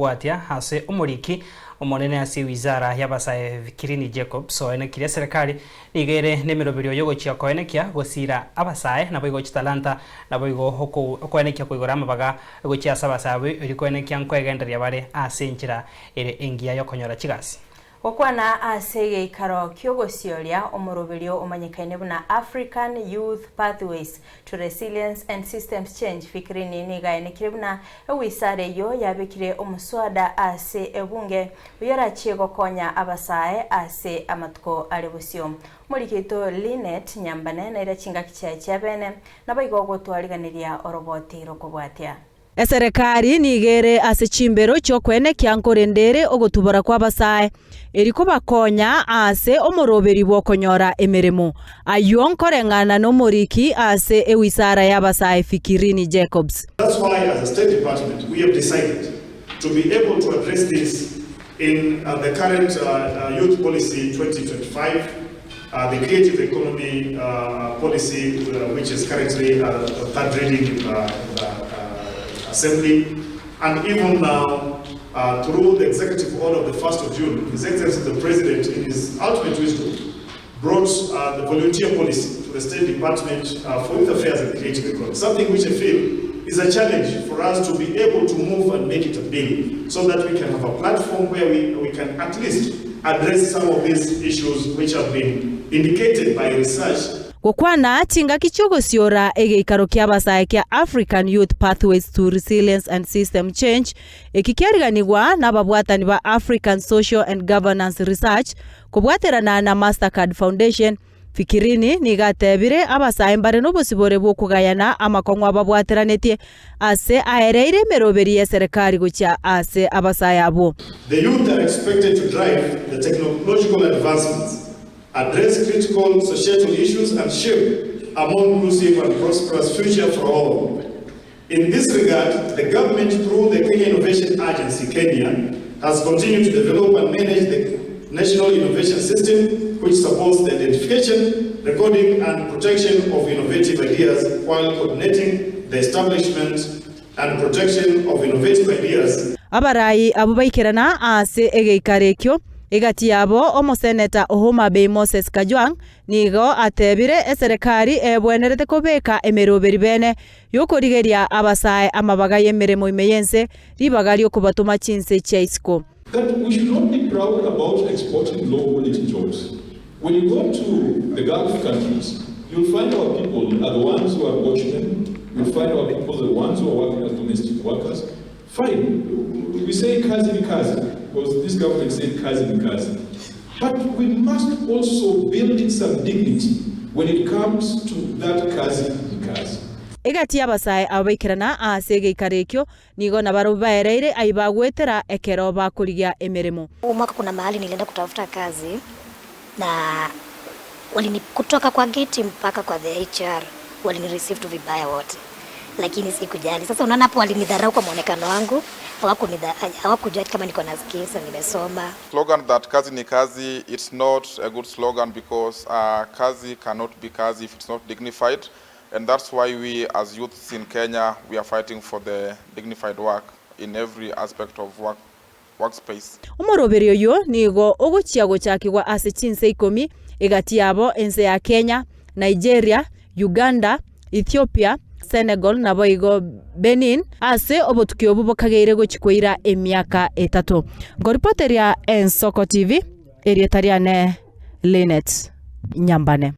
Watia hase umuriki umonene ase wizara ya Abasae Fikirini Jacob so ene kire serikali nigere nemirobirio yogo chia koenekia gosira Abasae nabo igo chitalanta nabo igo koenekia koigora amabaga gochia Abasae iri koenekia Koegendereria bare ase nchira ere engia yokonyora chigasi Okwana ase ikaro kyogosyoria omorobirio omanyikaine buna African Youth Pathways to Resilience and Systems Change Fikirini nigaine kirebuna ewisare yo yabekire omuswada ase ebunge uyarachie gokonya Abasae ase amatuko arebusyo Murikito Linet Nyambane na irachinga kichai chabene nabayigo gotwariganiria oroboti rokobwatia Serikali nigere ase chimbero chokwene kyankorendere ogotubora kwa Abasae eriko bakonya ase omoroberi bokonyora emeremo ayonkorengana no moriki ase ewisara ya Abasae Fikirini Jacobs. That's why as a State Department we have decided to be able to address this in the current youth policy 2025, the creative economy policy which is currently third reading Assembly, and even now through the executive order of the 1st of June, His Excellency the President, in his ultimate wisdom, brought the volunteer policy to the State Department for Youth Affairs and Creative Economy, something which I feel is a challenge for us to be able to move and make it a bill, so that we can have a platform where we can at least address some of these issues which have been indicated by research. Gokwana tinga kichogosiora egeikaro kya Abasae kya African Youth Pathways to Resilience and System Change ekikyariganirwa n'ababwatani ba African Social and Governance Research kubwaterana na Mastercard Foundation. Fikirini nigatebire Abasae mbare n'obusibore bwo kugayana amakongwa babwateranete ase aereire meroberi ya serikali gocha ase Abasae abo. The youth are expected to drive the technological advancements, address critical societal issues, and shape a more inclusive and prosperous future for all. In this regard, the government, through the Kenya Innovation Agency, Kenya, has continued to develop and manage the National Innovation System, which supports the identification, recording, and protection of innovative ideas while coordinating the establishment and protection of innovative ideas. Abarai abubaikirana ase egeikarekyo egati yabo omoseneta Ohoma Bay Moses Kajwang nigo atebire serikali ebwenerete kobeka emeroberi bene yokorigeria Abasae amabaga yemeremo imeyense ribagali okubatuma chinse chaisco. That we should not be proud about exporting low-quality jobs. When you go to the Gulf countries, you'll find our people are the ones who are watchmen. You'll find our people the ones who are working as domestic workers. Fine, we say kazi ni kazi, because this government said kazi ni kazi. But we must also build in some dignity when it comes to that kazi ni kazi. Egati Abasae abaikirana ase geikarekyo nigo na barubaereire aibagwetera ekero bakurigia emeremo. Mwaka kuna mahali nilienda kutafuta kazi na kutoka kwa gate mpaka kwa the HR walinireceive tu vibaya wote, lakini sikujali. Sasa unaona hapo walinidharau kwa muonekano wangu, hawakujua kama niko na skills na nimesoma. Slogan that kazi ni kazi, it's not a good slogan because kazi cannot be kazi if it's not dignified. And that's why we as youths in Kenya, we are fighting for the dignified work in every aspect of workspace. Omoroberio yo nigo ogochiago chakigwa ase chinse 10 egati yabo ense ya Kenya, Nigeria, Uganda, Ethiopia, Senegal na boigo Benin ase obotukio bubokageire gochikoira emiaka 3. Ngoripoteria Ensoko TV erietariane Linet Nyambane.